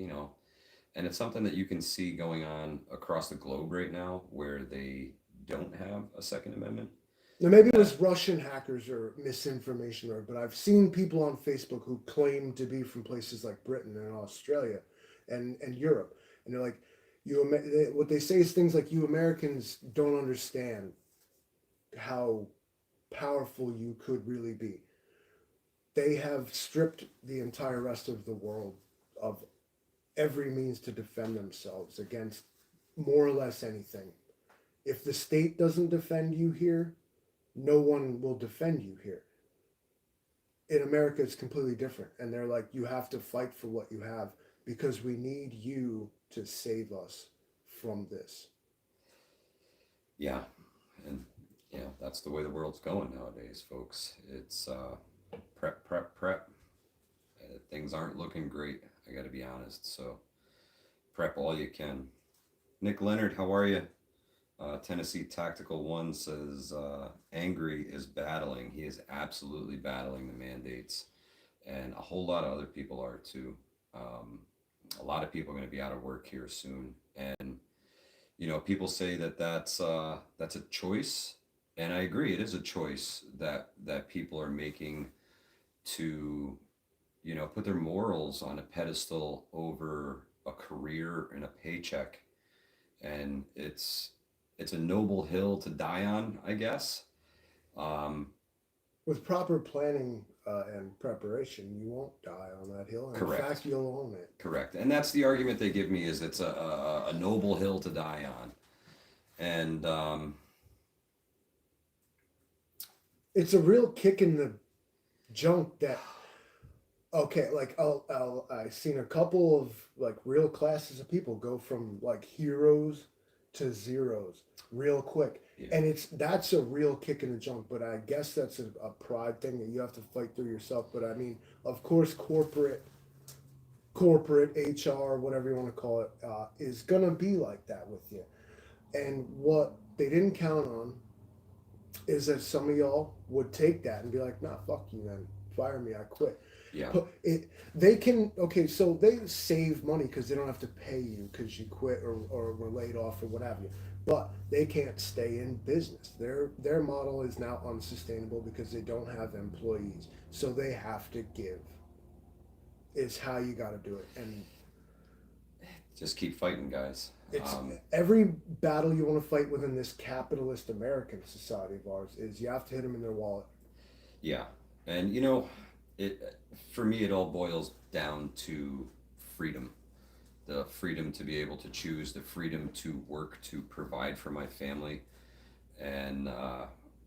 And it's something that you can see going on across the globe right now, where they don't have a Second Amendment. Now, maybe it That was Russian hackers or misinformation, but I've seen people on Facebook who claim to be from places like Britain and Australia and Europe. And they're like, what they say is things like, you Americans don't understand how powerful you could really be. They have stripped the entire rest of the world of every means to defend themselves against more or less anything. If the state doesn't defend you here, no one will defend you here. In America, it's completely different. And they're like, you have to fight for what you have because we need you to save us from this. Yeah, and that's the way the world's going nowadays, folks. It's prep, prep, prep. Things aren't looking great. I got to be honest. So prep all you can. Nick Leonard, how are you? Tennessee Tactical One says Angry is battling. He is absolutely battling the mandates, and a whole lot of other people are too. Um, a lot of people are going to be out of work here soon, and people say that that's a choice, and I agree. It is a choice that people are making to put their morals on a pedestal over a career and a paycheck, and it's a noble hill to die on, I guess. Um, With proper planning and preparation, you won't die on that hill. And in correct, fact, you'll own it. correct, and that's the argument they give me is it's a noble hill to die on, and It's a real kick in the junk that, okay, like I've seen a couple of like real classes of people go from like heroes to zeros real quick. yeah, And that's a real kick in the junk, but I guess that's a pride thing that you have to fight through yourself. But I mean, of course, corporate HR, whatever you want to call it, is gonna be like that with you. And what they didn't count on is that some of y'all would take that and be like, "Nah, fuck you, man, fire me, I quit." yeah, But they can, okay, so they save money because they don't have to pay you because you quit or were laid off or what have you. But they can't stay in business. Their model is now unsustainable because they don't have employees. So they have to give. Is how you got to do it. And just keep fighting, guys. it's Um, every battle you want to fight within this capitalist American society of ours is you have to hit them in their wallet. yeah, and it for me it all boils down to freedom. The freedom to be able to choose, the freedom to work to provide for my family, and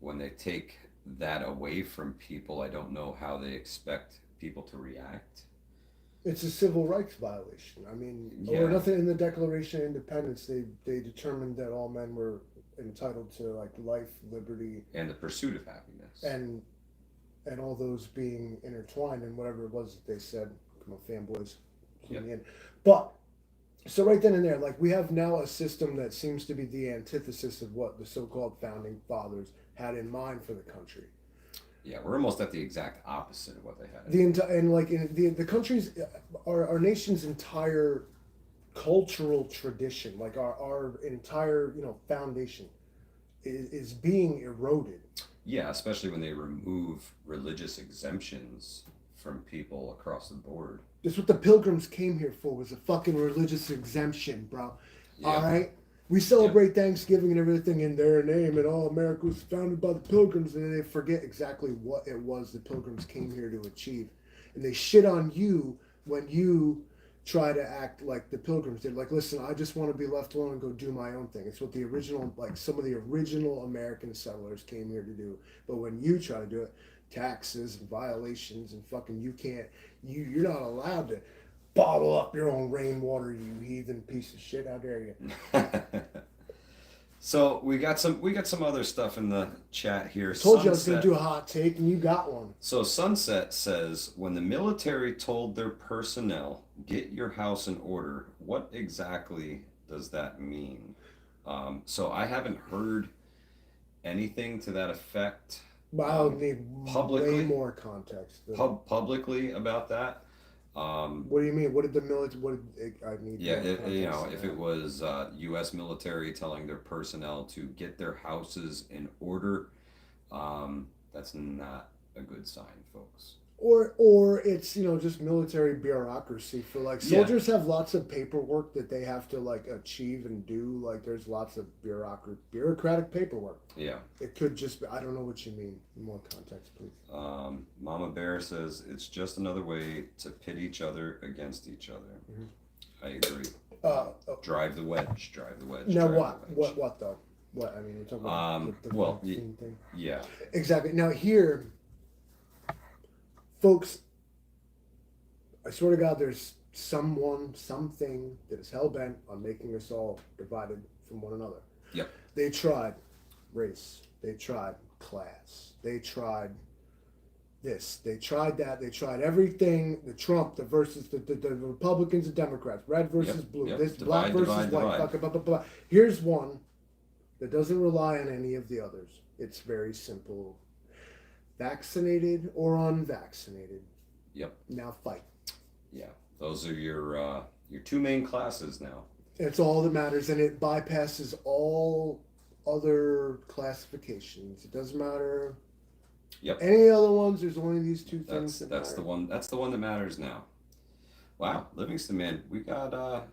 when they take that away from people, I don't know how they expect people to react. It's a civil rights violation. I mean, or Yeah, nothing in the Declaration of Independence. They determined that all men were entitled to like life, liberty, and the pursuit of happiness. and all those being intertwined in whatever it was that they said. Come on, fanboys, Yep. in. But so right then and there, like we have now a system that seems to be the antithesis of what the so-called founding fathers had in mind for the country. Yeah, we're almost at the exact opposite of what they had. The entire and like in the country's our nation's entire cultural tradition, like our entire foundation, is being eroded. Yeah, especially when they remove religious exemptions from people across the board. That's what the pilgrims came here for, was a fucking religious exemption, bro. All Yep. right. We celebrate Thanksgiving and everything in their name, and all America was founded by the pilgrims, and then they forget exactly what it was the pilgrims came here to achieve. And they shit on you when you try to act like the pilgrims did. Like, listen, I just want to be left alone and go do my own thing. It's what the original, like some of the original American settlers came here to do. But when you try to do it, taxes and violations and fucking you're not allowed to bottle up your own rainwater, you heathen piece of shit. How dare you? So we got some other stuff in the chat here. Told you I was going to Sunset. do a hot take, and you got one. So Sunset says, when the military told their personnel, "Get your house in order," what exactly does that mean? So I haven't heard anything to that effect But I'll need way publicly more context. publicly about that. What do you mean? What did the military? What did I need? Yeah, more context to if that. it was U.S. military telling their personnel to get their houses in order, that's not a good sign, folks. Or it's just military bureaucracy for like Yeah, soldiers have lots of paperwork that they have to like achieve and do, like there's lots of bureaucratic paperwork. yeah. It could just be, I don't know what you mean. More context, please. Mama Bear says it's just another way to pit each other against each other. Mhm. I agree. Oh, Drive the wedge, drive the wedge, now drive what the wedge. what though, what I mean, we're talking about the Well, vaccine thing. yeah, Exactly. Now here, folks, I swear to God, there's something that is hell bent on making us all divided from one another. yep, They tried race, they tried class, they tried this, they tried that, they tried everything. The Trump, the versus the Republicans and Democrats, red versus yep, blue, yep. this black Divide, versus divide, white, divide. blah, blah, blah, blah. Here's one that doesn't rely on any of the others. It's very simple. Vaccinated or unvaccinated. Yep, Now fight. yeah. Those are your two main classes now. It's all that matters, and it bypasses all other classifications. It doesn't matter Yep, any other ones. There's only these two things that that's matter. the one. That's the one that matters now. Wow, Livingston Man, we got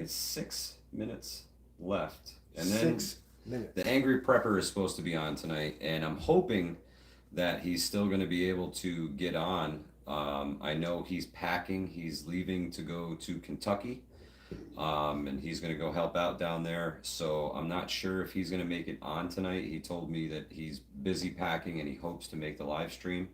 6 minutes left, and then 6 minutes. the angry prepper is supposed to be on tonight, and I'm hoping that he's still going to be able to get on. I know he's packing. He's leaving to go to Kentucky, and he's going to go help out down there. So I'm not sure if he's going to make it on tonight. He told me that he's busy packing, and he hopes to make the live stream.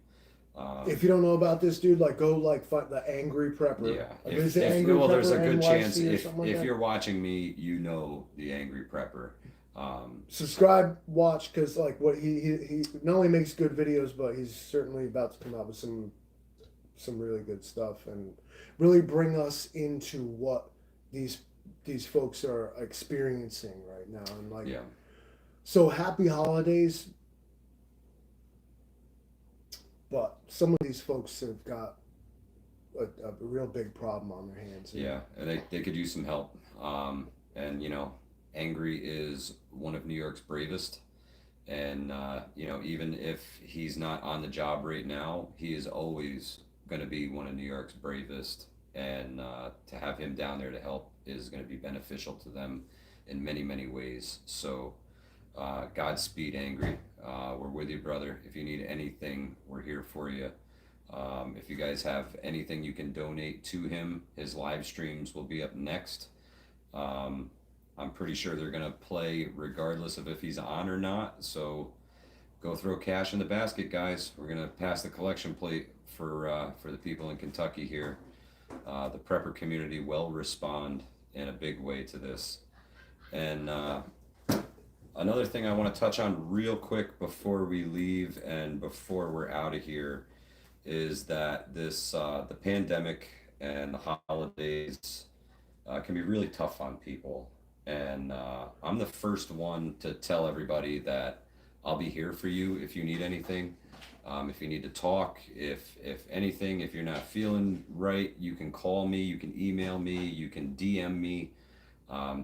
If you don't know about this dude, like go like find the angry prepper. Yeah, Like, if, is it if angry well, there's a prepper good NYC chance or if something like if that? you're watching me, you know the angry prepper. Subscribe, watch, because like what he not only makes good videos, but he's certainly about to come out with some really good stuff and really bring us into what these these folks are experiencing right now. And like, Yeah, so happy holidays, but some of these folks have got a real big problem on their hands. yeah, and they could use some help. And Angry is one of New York's bravest. And even if he's not on the job right now, he is always going to be one of New York's bravest. And to have him down there to help is going to be beneficial to them in many, many ways. So, Godspeed, Angry. We're with you, brother. If you need anything, we're here for you. If you guys have anything you can donate to him, his live streams will be up next. I'm pretty sure they're going to play regardless of if he's on or not. So go throw cash in the basket, guys. We're going to pass the collection plate for the people in Kentucky here. The prepper community will respond in a big way to this. And another thing I want to touch on real quick before we leave and before we're out of here is that the pandemic and the holidays can be really tough on people. And I'm the first one to tell everybody that I'll be here for you if you need anything. If you need to talk, if anything, if you're not feeling right, you can call me, you can email me, you can DM me,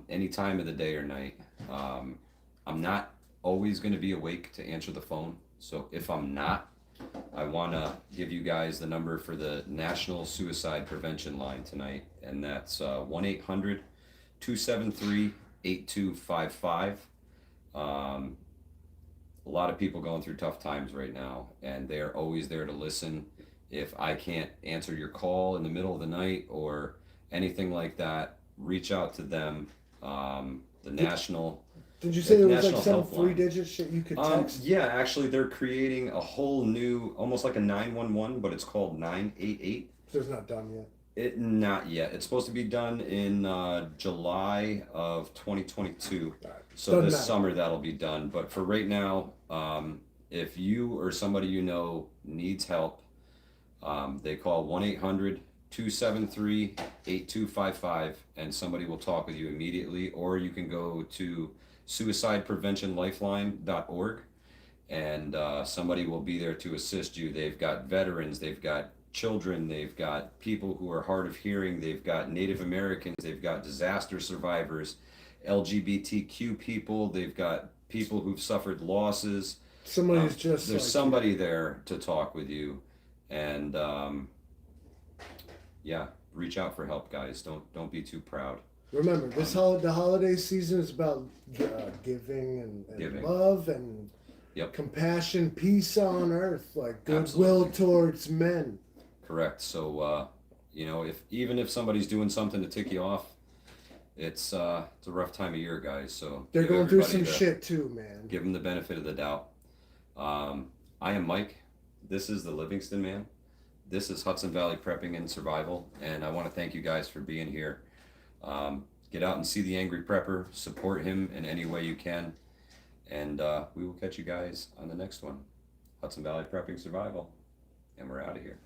any time of the day or night. I'm not always going to be awake to answer the phone. So if I'm not, I want to give you guys the number for the National Suicide Prevention Line tonight, and that's 1-800 273 8255. A lot of people going through tough times right now, and they're always there to listen. If I can't answer your call in the middle of the night or anything like that, reach out to them. The national Did you say there was like national some helpline. 3-digit shit you could text? Yeah, actually, they're creating a whole new, almost like a 911, but it's called 988. So it's not done yet. It not yet. It's supposed to be done in July of 2022. All right. So Doesn't this matter. summer that'll be done. But for right now, if you or somebody you know needs help, they call 1-800-273-8255 and somebody will talk with you immediately. Or you can go to suicidepreventionlifeline.org and somebody will be there to assist you. They've got veterans, they've got children, they've got people who are hard of hearing, they've got Native Americans, they've got disaster survivors, LGBTQ people, they've got people who've suffered losses. Somebody who's just There's like somebody there to talk with you, and yeah, reach out for help, guys. Don't be too proud. remember this the holiday season is about giving and Giving. love and Yep. compassion, peace on earth, like goodwill Absolutely. towards men. Correct. So if even if somebody's doing something to tick you off, it's a rough time of year, guys. So They're give going through everybody some shit too, man. give them the benefit of the doubt. I am Mike. This is the Livingston Man. This is Hudson Valley Prepping and Survival, and I want to thank you guys for being here. Get out and see the Angry Prepper. Support him in any way you can, and we will catch you guys on the next one. Hudson Valley Prepping Survival, and we're out of here.